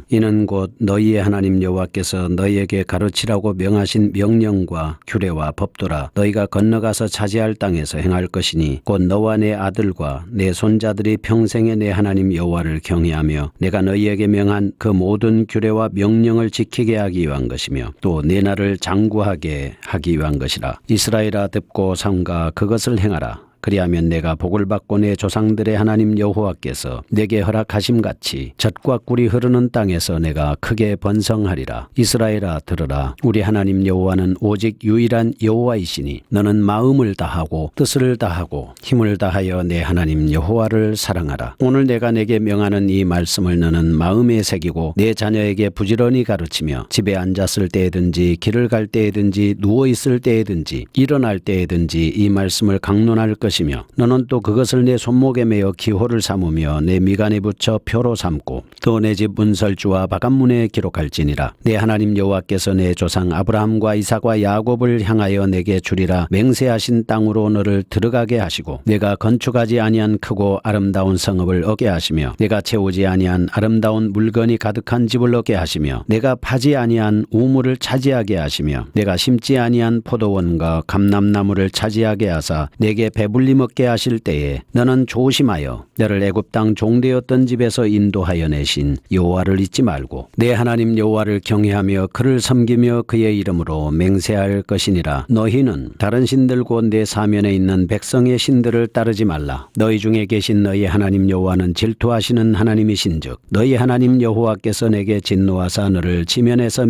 이는 곧 너희의 하나님 여호와께서 너희에게 가르치라고 명하신 명령과 규례와 법도라. 너희가 건너가서 차지할 땅에서 행할 것이니 곧 너와 내 아들과 내 손자들이 평생에 내 하나님 여호와를 경외하며 내가 너희에게 명한 그 모든 규례와 명령을 지키게 하기 위한 것이며 또 내 나를 장구하게 하기 위한 것이라. 이스라엘아, 듣고 삼가 그것을 행하라. 그리하면 내가 복을 받고 내 조상들의 하나님 여호와께서 내게 허락하심 같이 젖과 꿀이 흐르는 땅에서 내가 크게 번성하리라. 이스라엘아, 들으라. 우리 하나님 여호와는 오직 유일한 여호와이시니 너는 마음을 다하고 뜻을 다하고 힘을 다하여 내 하나님 여호와를 사랑하라. 오늘 내가 내게 명하는 이 말씀을 너는 마음에 새기고 내 자녀에게 부지런히 가르치며 집에 앉았을 때에든지 길을 갈 때에든지 누워있을 때에든지 일어날 때에든지 이 말씀을 강론할 것이며 너는 또 그것을 내 손목에 매어 기호를 삼으며 내 미간에 붙여 표로 삼고 또 내 집 문설주와 바깥문에 기록할지니라. 내 하나님 여호와께서 내 조상 아브라함과 이삭과 야곱을 향하여 내게 주리라 맹세하신 땅으로 너를 들어가게 하시고 내가 건축하지 아니한 크고 아름다운 성읍을 얻게 하시며 내가 채우지 아니한 아름다운 물건이 가득한 집을 얻게 하시며 내가 파지 아니한 우물을 차지하게 하시며 내가 심지 아니한 포도원과 감람나무를 차지하게 하사 내게 배불리 먹게 하실 때에 너는 조심하여 너를 애굽 땅 종되었던 집에서 인도하여 내신 여호와를 잊지 말고 내 하나님 여호와를 경외하며 그를 섬기며 그의 이름으로 맹세할 것이니라. 너희는 다른 신들 곧 내 사면에 있는 백성의 신들을 따르지 말라. 너희 중에 계신 너희 하나님 여호와는 질투하시는 하나님이신즉 너희 하나님 여호와께서 내게 진노하사 너를 지면에서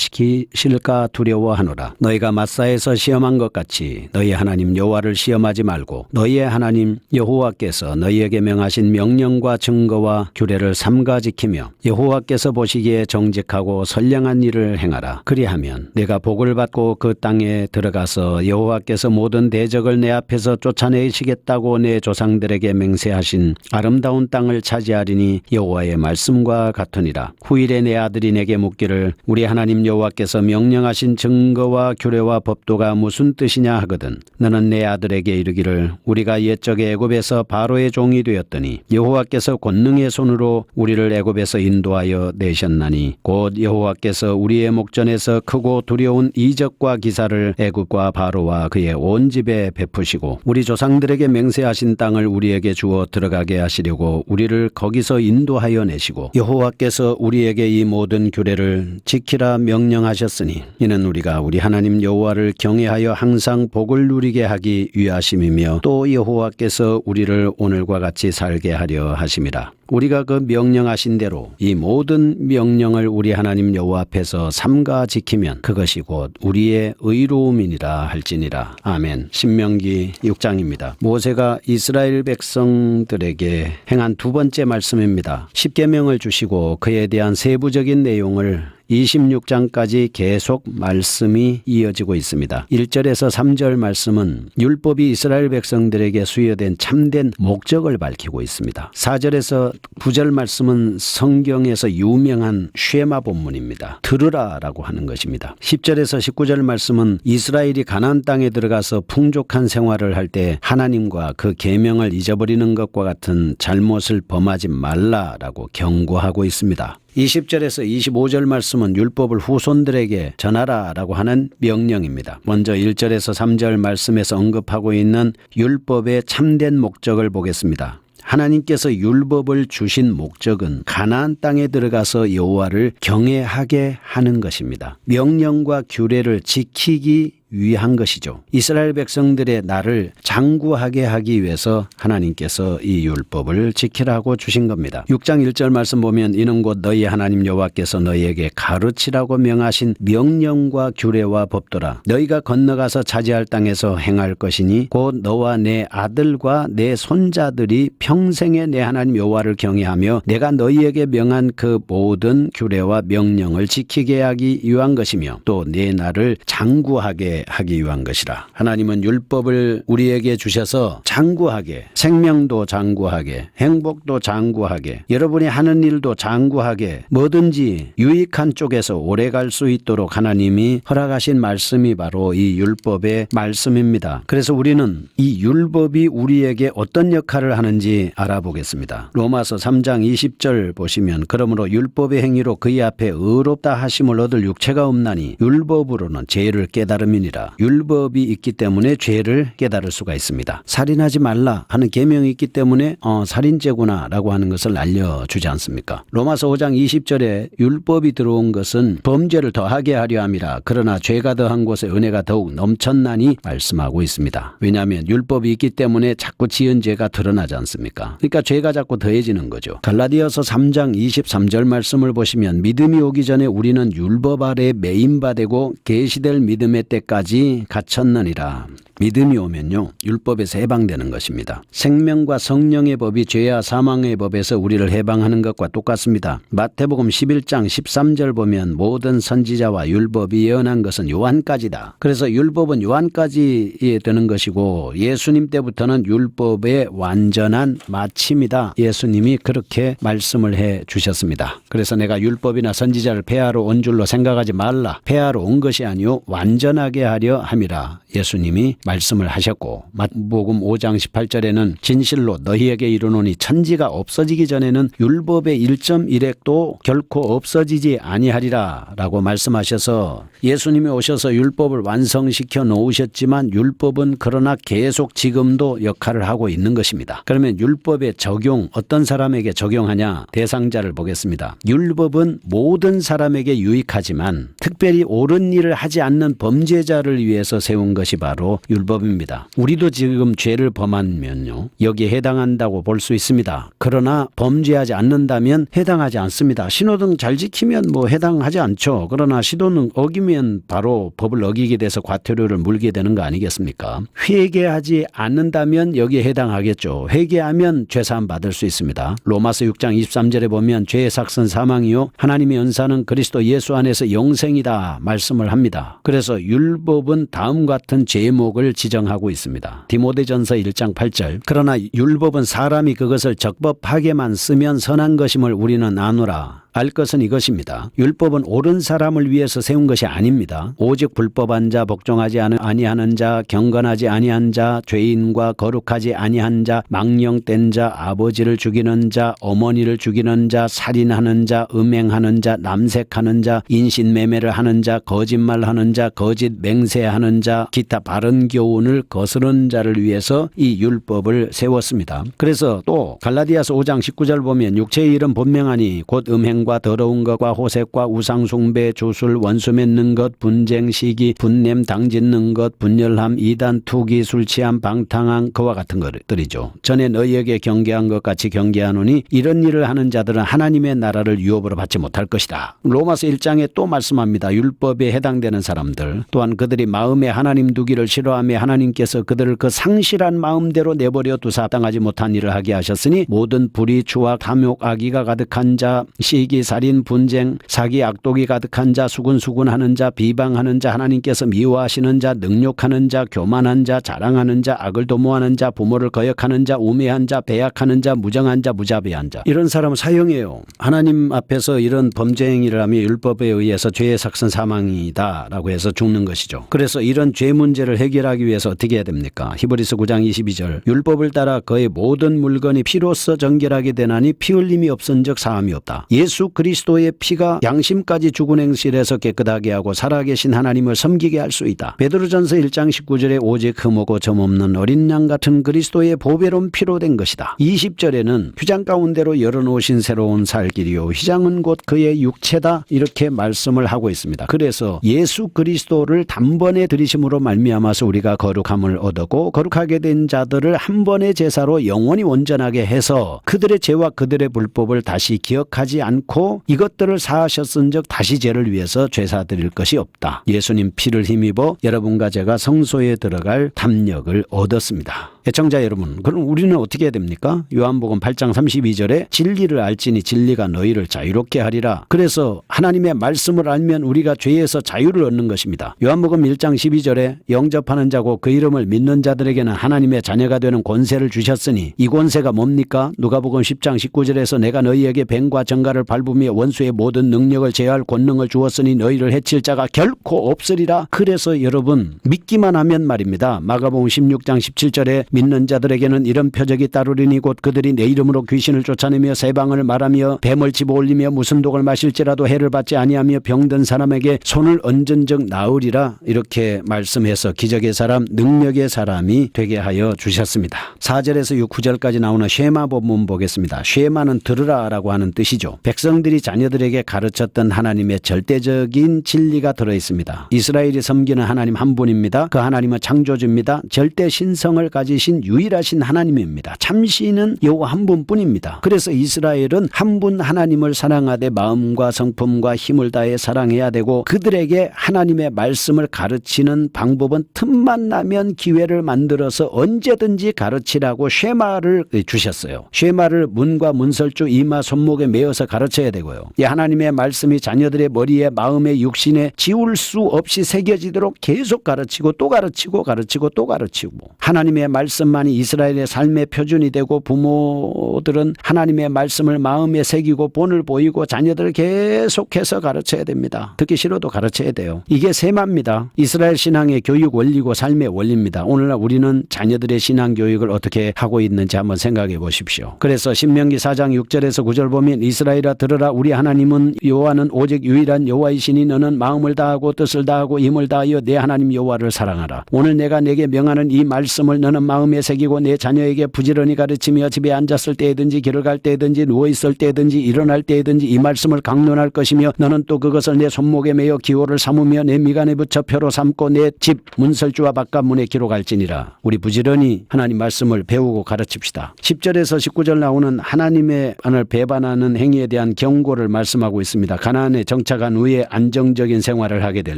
멸절시키실까 두려워하노라. 너희가 마사에서 시험한 것 같이 너희 하나님 여호와를 시험하지 말고 너희의 하나님 여호와께서 너희에게 명하신 명령과 증거와 규례를 삼가 지키며 여호와께서 보시기에 정직하고 선량한 일을 행하라. 그리하면 내가 복을 받고 그 땅에 들어가서 여호와께서 모든 대적을 내 앞에서 쫓아내시겠다고 내 조상들에게 맹세하신 아름다운 땅을 차지하리니 여호와의 말씀과 같으니라. 후일에 내 아들이 내게 묻기를 우리 하나님 여호와께서 명령하신 증거와 규례와 법도가 무슨 뜻이냐 하거든 너는 내 아들에게 이르기를 우리가 옛적에 애굽에서 바로의 종이 되었더니 여호와께서 권능의 손으로 우리를 애굽에서 인도하여 내셨나니 곧 여호와께서 우리의 목전에서 크고 두려운 이적과 기사를 애굽과 바로와 그의 온 집에 베푸시고 우리 조상들에게 맹세하신 땅을 우리에게 주어 들어가게 하시려고 우리를 거기서 인도하여 내시고 여호와께서 우리에게 이 모든 규례를 지키라 명령하셨으니 이는 우리가 우리 하나님 여호와를 경외하여 항상 복을 누리게 하기 위하심이며 또 여호와께서 우리를 오늘과 같이 살게 하려 하심이라. 우리가 그 명령하신 대로 이 모든 명령을 우리 하나님 여호와 앞에서 삼가 지키면 그것이 곧 우리의 의로움이니라 할지니라. 아멘. 신명기 6장입니다. 모세가 이스라엘 백성들에게 행한 두 번째 말씀입니다. 십계명을 주시고 그에 대한 세부적인 내용을 26장까지 계속 말씀이 이어지고 있습니다. 1절에서 3절 말씀은 율법이 이스라엘 백성들에게 수여된 참된 목적을 밝히고 있습니다. 4절에서 9절 말씀은 성경에서 유명한 쉐마 본문입니다. 들으라 라고 하는 것입니다. 10절에서 19절 말씀은 이스라엘이 가나안 땅에 들어가서 풍족한 생활을 할 때 하나님과 그 계명을 잊어버리는 것과 같은 잘못을 범하지 말라라고 경고하고 있습니다. 20절에서 25절 말씀은 율법을 후손들에게 전하라라고 하는 명령입니다. 먼저 1절에서 3절 말씀에서 언급하고 있는 율법의 참된 목적을 보겠습니다. 하나님께서 율법을 주신 목적은 가나안 땅에 들어가서 여호와를 경외하게 하는 것입니다. 명령과 규례를 지키기 위한 것이죠. 이스라엘 백성들의 나를 장구하게 하기 위해서 하나님께서 이 율법을 지키라고 주신 겁니다. 6장 1절 말씀 보면 이는 곧 너희 하나님 여호와께서 너희에게 가르치라고 명하신 명령과 규례와 법도라. 너희가 건너가서 차지할 땅에서 행할 것이니 곧 너와 내 아들과 내 손자들이 평생에 내 하나님 여호와를 경외하며 내가 너희에게 명한 그 모든 규례와 명령을 지키게 하기 위한 것이며 또 내 나를 장구하게 하기 위한 것이라. 하나님은 율법을 우리에게 주셔서 장구하게, 생명도 장구하게, 행복도 장구하게, 여러분이 하는 일도 장구하게, 뭐든지 유익한 쪽에서 오래 갈 수 있도록 하나님이 허락하신 말씀이 바로 이 율법의 말씀입니다. 그래서 우리는 이 율법이 우리에게 어떤 역할을 하는지 알아보겠습니다. 로마서 3장 20절 보시면 그러므로 율법의 행위로 그의 앞에 의롭다 하심을 얻을 육체가 없나니 율법으로는 죄를 깨달음이니라. 율법이 있기 때문에 죄를 깨달을 수가 있습니다. 살인하지 말라 하는 계명이 있기 때문에 살인죄구나 라고 하는 것을 알려주지 않습니까? 로마서 5장 20절에 율법이 들어온 것은 범죄를 더하게 하려 함이라. 그러나 죄가 더한 곳에 은혜가 더욱 넘쳤나니 말씀하고 있습니다. 왜냐하면 율법이 있기 때문에 자꾸 지은 죄가 드러나지 않습니까? 그러니까 죄가 자꾸 더해지는 거죠. 갈라디아서 3장 23절 말씀을 보시면 믿음이 오기 전에 우리는 율법 아래 매인바되고 계시될 믿음의 때까지 갇혔느니라. 믿음이 오면요 율법에서 해방되는 것입니다. 생명과 성령의 법이 죄와 사망의 법에서 우리를 해방하는 것과 똑같습니다. 마태복음 11장 13절 보면 모든 선지자와 율법이 예언한 것은 요한까지다. 그래서 율법은 요한까지에 되는 것이고 예수님 때부터는 율법의 완전한 마침이다. 예수님이 그렇게 말씀을 해 주셨습니다. 그래서 내가 율법이나 선지자를 폐하러 온 줄로 생각하지 말라. 폐하러 온 것이 아니요 완전하게 하려 함이라. 예수님이 말씀을 하셨고 마태복음 5장 18절에는 진실로 너희에게 이르노니 천지가 없어지기 전에는 율법의 1.1획도 결코 없어지지 아니하리라 라고 말씀하셔서 예수님이 오셔서 율법을 완성시켜 놓으셨지만 율법은 그러나 계속 지금도 역할을 하고 있는 것입니다. 그러면 율법의 적용 어떤 사람에게 적용하냐 대상자를 보겠습니다. 율법은 모든 사람에게 유익하지만 특별히 옳은 일을 하지 않는 범죄자를 위해서 세운 것이 바로 율법입니다. 우리도 지금 죄를 범하면요 여기에 해당한다고 볼 수 있습니다. 그러나 범죄하지 않는다면 해당하지 않습니다. 신호등 잘 지키면 뭐 해당하지 않죠. 그러나 신호등 어기면 바로 법을 어기게 돼서 과태료를 물게 되는 거 아니겠습니까? 회개하지 않는다면 여기에 해당하겠죠. 회개하면 죄사함 받을 수 있습니다. 로마서 6장 23절에 보면 죄의 삭은 사망이요 하나님의 은사는 그리스도 예수 안에서 영생이다 말씀을 합니다. 그래서 율법은 다음 같은 제목을 지정하고 있습니다. 디모데전서 1장 8절 그러나 율법은 사람이 그것을 적법하게만 쓰면 선한 것임을 우리는 아노라. 알 것은 이것입니다. 율법은 옳은 사람을 위해서 세운 것이 아닙니다. 오직 불법한 자, 복종하지 아니하는 자, 경건하지 아니한 자, 죄인과 거룩하지 아니한 자, 망령된 자, 아버지를 죽이는 자, 어머니를 죽이는 자, 살인하는 자, 음행하는 자, 남색하는 자, 인신매매를 하는 자, 거짓말하는 자, 거짓 맹세하는 자, 기타 바른 교훈을 거스른 자를 위해서 이 율법을 세웠습니다. 그래서 또 갈라디아서 5장 19절 보면 육체의 일은 본명하니 곧 음행 과 더러운 것과 호색과 우상숭배, 주술, 원수 맺는 것, 분쟁, 시기, 분냄, 당짓는 것, 분열함, 이단, 투기, 술취함, 방탕함 그와 같은 것들이죠. 전에 너희에게 경계한 것 같이 경계하노니 이런 일을 하는 자들은 하나님의 나라를 유업으로 받지 못할 것이다. 로마서 1장에 또 말씀합니다. 율법에 해당되는 사람들 또한 그들이 마음에 하나님 두기를 싫어하며 하나님께서 그들을 그 상실한 마음대로 내버려 두사 합당하지 못한 일을 하게 하셨으니 모든 불의, 추악, 탐욕, 악의가 가득한 자, 시기, 살인, 분쟁, 사기, 악독이 가득한 자, 수군수군하는 자, 비방하는 자, 하나님께서 미워하시는 자, 능욕하는 자, 교만한 자, 자랑하는 자, 악을 도모하는 자, 부모를 거역하는 자, 우매한 자, 배약하는 자, 무정한 자, 무자비한 자. 이런 사람은 사형이에요. 하나님 앞에서 이런 범죄 행위를 하면 율법에 의해서 죄의 삭은 사망이다 라고 해서 죽는 것이죠. 그래서 이런 죄 문제를 해결하기 위해서 어떻게 해야 됩니까? 히브리서 9장 22절 율법을 따라 그의 모든 물건이 피로써 정결하게 되나니 피 흘림이 없은즉 사함이 없다. 예수 그리스도의 피가 양심까지 죽은 행실에서 깨끗하게 하고 살아계신 하나님을 섬기게 할 수 있다. 베드로전서 1장 19절에 오직 흠없고 점없는 어린 양 같은 그리스도의 보배로운 피로 된 것이다. 20절에는 휘장 가운데로 열어놓으신 새로운 살 길이요 휘장은 곧 그의 육체다 이렇게 말씀을 하고 있습니다. 그래서 예수 그리스도를 단번에 들이심으로 말미암아서 우리가 거룩함을 얻었고 거룩하게 된 자들을 한 번의 제사로 영원히 온전하게 해서 그들의 죄와 그들의 불법을 다시 기억하지 않고 이것들을 사하셨은즉 다시 죄를 위해서 죄사드릴 것이 없다. 예수님 피를 힘입어 여러분과 제가 성소에 들어갈 담력을 얻었습니다. 애청자 여러분, 그럼 우리는 어떻게 해야 됩니까? 요한복음 8장 32절에 진리를 알지니 진리가 너희를 자유롭게 하리라. 그래서 하나님의 말씀을 알면 우리가 죄에서 자유를 얻는 것입니다. 요한복음 1장 12절에 영접하는 자고 그 이름을 믿는 자들에게는 하나님의 자녀가 되는 권세를 주셨으니 이 권세가 뭡니까? 누가복음 10장 19절에서 내가 너희에게 뱀과 정갈을 밟으며 원수의 모든 능력을 제어할 권능을 주었으니 너희를 해칠 자가 결코 없으리라. 그래서 여러분 믿기만 하면 말입니다. 마가복음 16장 17절에 믿는 자들에게는 이런 표적이 따르리니 곧 그들이 내 이름으로 귀신을 쫓아내며 세방을 말하며 뱀을 집어올리며 무슨 독을 마실지라도 해를 받지 아니하며 병든 사람에게 손을 얹은 적 나으리라. 이렇게 말씀해서 기적의 사람, 능력의 사람이 되게 하여 주셨습니다. 4절에서 6, 9절까지 나오는 쉐마 본문 보겠습니다. 쉐마는 들으라라고 하는 뜻이죠. 백성들이 자녀들에게 가르쳤던 하나님의 절대적인 진리가 들어있습니다. 이스라엘이 섬기는 하나님 한 분입니다. 그 하나님은 창조주입니다. 절대 신성을 가지신 유일하신 하나님입니다. 참신은 여호와 한 분뿐입니다. 그래서 이스라엘은 한 분 하나님을 사랑하되 마음과 성품과 힘을 다해 사랑해야 되고 그들에게 하나님의 말씀을 가르치는 방법은 틈만 나면 기회를 만들어서 언제든지 가르치라고 쉐마를 주셨어요. 쉐마를 문과 문설주, 이마, 손목에 메어서 가르쳐야 되고요. 이 하나님의 말씀이 자녀들의 머리에, 마음에, 육신에 지울 수 없이 새겨지도록 계속 가르치고 또 가르치고 가르치고 또 가르치고, 하나님의 말씀만이 이스라엘의 삶의 표준이 되고 부모들은 하나님의 말씀을 마음에 새기고 본을 보이고 자녀들을 계속해서 가르쳐야 됩니다. 듣기 싫어도 가르쳐야 돼요. 이게 세마입니다. 이스라엘 신앙의 교육 원리고 삶의 원리입니다. 오늘날 우리는 자녀들의 신앙 교육을 어떻게 하고 있는지 한번 생각해 보십시오. 그래서 신명기 4장 6절에서 9절 보면 이스라엘아 들으라. 우리 하나님은 여호와는 오직 유일한 여호와이시니 너는 마음을 다하고 뜻을 다하고 힘을 다하여 내 하나님 여호와를 사랑하라. 오늘 내가 내게 명하는 이 말씀을 너는 마음에 새기고 내 자녀에게 부지런히 가르치며 집에 앉았을 때든지 길을 갈 때든지 누워있을 때든지 일어날 때든지 이 말씀을 강론할 것이며 너는 또 그것을 내 손목에 매어 기호를 삼으며 내 미간에 붙여 표로 삼고 내 집 문설주와 바깥문에 기록할지니라. 우리 부지런히 하나님 말씀을 배우고 가르칩시다. 10절에서 19절 나오는 하나님의 안을 배반하는 행위에 대한 경고를 말씀하고 있습니다. 가나안에 정착한 후에 안정적인 생활을 하게 될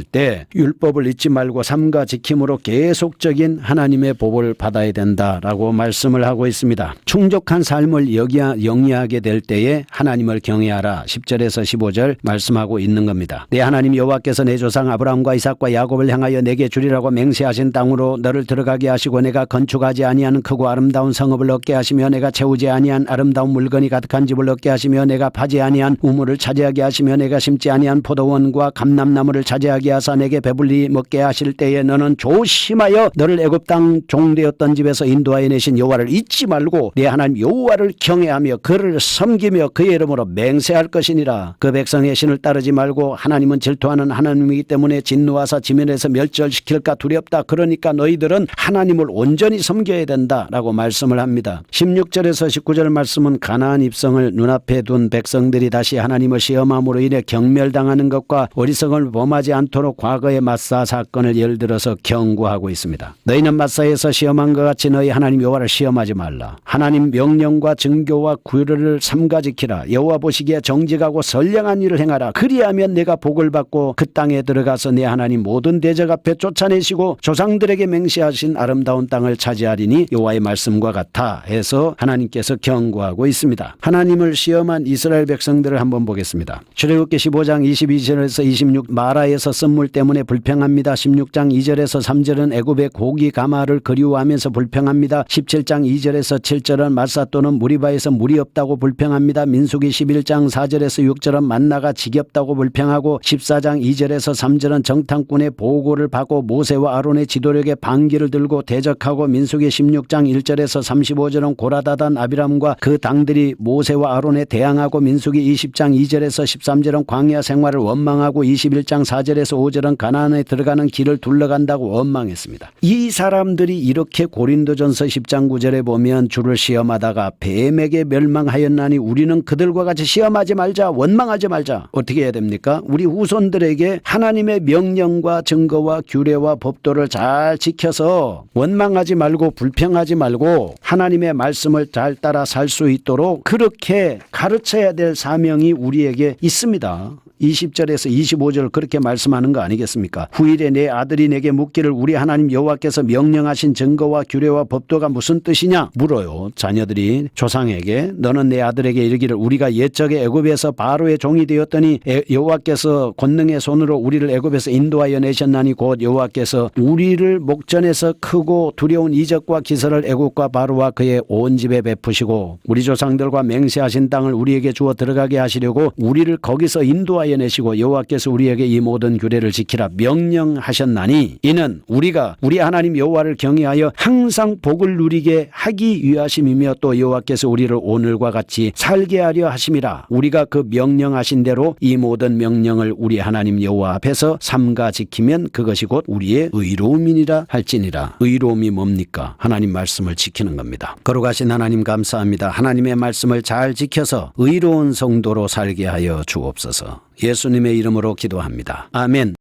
때 율법을 잊지 말고 삼가 지킴으로 계속적인 하나님의 복을 받아야 된다라고 말씀을 하고 있습니다. 충족한 삶을 영위하게 될 때에 하나님을 경외하라. 10절에서 15절 말씀하고 있는 겁니다. 내 하나님 여호와께서 내 조상 아브라함과 이삭과 야곱을 향하여 내게 주리라고 맹세하신 땅으로 너를 들어가게 하시고 내가 건축하지 아니한 크고 아름다운 성읍을 얻게 하시며 내가 채우지 아니한 아름다운 물건이 가득한 집을 얻게 하시며 내가 파지 아니한 우물을 차지하게 하시며 내가 심지 아니한 포도원과 감람나무를 차지하게 하사 내게 배불리 먹게 하실 때에 너는 조심하여 너를 애굽 땅 종되었던 집에서 인도하여 내신 여호와를 잊지 말고 내 하나님 여호와를 경외하며 그를 섬기며 그의 이름으로 맹세할 것이니라. 그 백성의 신을 따르지 말고 하나님은 질투하는 하나님이기 때문에 진노하사 지면에서 멸절시킬까 두렵다. 그러니까 너희들은 하나님을 온전히 섬겨야 된다라고 말씀을 합니다. 16절에서 19절 말씀은 가나안 입성을 눈앞에 둔 백성들이 다시 하나님을 시험함으로 인해 경멸당하는 것과 어리석음을 범하지 않도록 과거의 마사 사건을 예를 들어서 경고하고 있습니다. 너희는 마사에서 시험한 것 같이 너희 하나님 여호와를 시험하지 말라. 하나님 명령과 증교와 규례를 삼가 지키라. 여호와 보시기에 정직하고 선량한 일을 행하라. 그리하면 내가 복을 받고 그 땅에 들어가서 내 하나님 모든 대적 앞에 쫓아내시고 조상들에게 맹세하신 아름다운 땅을 차지하리니 여호와의 말씀과 같아 해서 하나님께서 경고하고 있습니다. 하나님을 시험한 이스라엘 백성들을 한번 보겠습니다. 출애굽기 15장 22절에서 26 마라에서 썸물 때문에 불평합니다. 16장 2절에서 3절은 애굽의 고기 가마를 그리워하면서 불평합니다. 17장 2절에서 7절은 마사 또는 무리바에서 물이 없다고 불평합니다. 민수기 11장 4절에서 6절은 만나가 지겹다고 불평하고 14장 2절에서 3절은 정탐꾼의 보고를 받고 모세와 아론의 지도력에 반기를 들고 대적하고 민수기 16장 1절에서 35절은 고라다단 아비람과 그 당들이 모세와 아론에 대항하고 민수기 20장 2절에서 13절은 광야 생활을 원망하고 21장 4절에서 5절은 가나안에 들어가는 길을 둘러간다고 원망했습니다. 이 사람들이 이렇게 고린도전서 10장 9절에 보면 주를 시험하다가 뱀에게 멸망하였나니 우리는 그들과 같이 시험하지 말자, 원망하지 말자. 어떻게 해야 됩니까? 우리 후손들에게 하나님의 명령과 증거와 규례와 법도를 잘 지켜서 원망하지 말고 불평하지 말고 하나님의 말씀을 잘 따라 살 수 있도록 그렇게 가르쳐야 될 사명이 우리에게 있습니다. 20절에서 25절 그렇게 말씀하는 거 아니겠습니까? 후일에 내 아들이 내게 묻기를 우리 하나님 여호와께서 명령하신 증거와 규례 규례와 법도가 무슨 뜻이냐 물어요. 자녀들이 조상에게 너는 내 아들에게 이르기를 우리가 옛적에 애굽에서 바로의 종이 되었더니 여호와께서 권능의 손으로 우리를 애굽에서 인도하여 내셨나니 곧 여호와께서 우리를 목전에서 크고 두려운 이적과 기사를 애굽과 바로와 그의 온 집에 베푸시고 우리 조상들과 맹세하신 땅을 우리에게 주어 들어가게 하시려고 우리를 거기서 인도하여 내시고 여호와께서 우리에게 이 모든 규례를 지키라 명령하셨나니 이는 우리가 우리 하나님 여호와를 경외하여 항상 복을 누리게 하기 위하심이며 또 여호와께서 우리를 오늘과 같이 살게 하려 하심이라. 우리가 그 명령하신 대로 이 모든 명령을 우리 하나님 여호와 앞에서 삼가 지키면 그것이 곧 우리의 의로움이니라 할지니라. 의로움이 뭡니까? 하나님 말씀을 지키는 겁니다. 거룩하신 하나님 감사합니다. 하나님의 말씀을 잘 지켜서 의로운 성도로 살게 하여 주옵소서. 예수님의 이름으로 기도합니다. 아멘.